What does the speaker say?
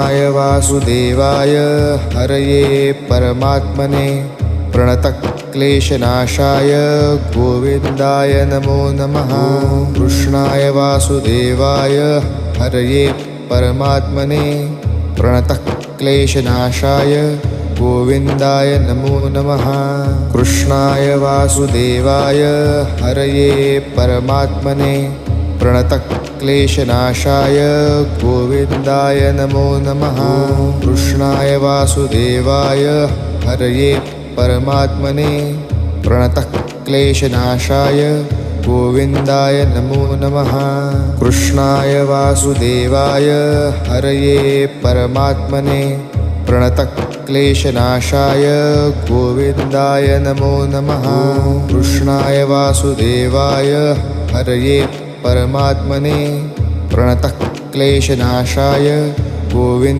वासुदेवाय हरये परमात्मने प्रणतक्लेशनाशाय गोविन्दाय नमो नमः। कृष्णाय वासुदेवाय हरये परमात्मने प्रणतक्लेशनाशाय गोविन्दाय नमो नमः। कृष्णाय वासुदेवाय हरये परमात्मने प्रणतक्लेशनाशाय गोविन्दाय नमो नमः। कृष्णाय वासुदेवाय हरये परमात्मने प्रणतक्लेशनाशाय गोविन्दाय नमो नमः। कृष्णाय वासुदेवाय हरये परमात्मने प्रणतक्लेशनाशाय गोविन्दाय नमो नमः। कृष्णाय वासुदेवाय हरये परमात्मने प्रणतक्लेशनाशाय गोविन्द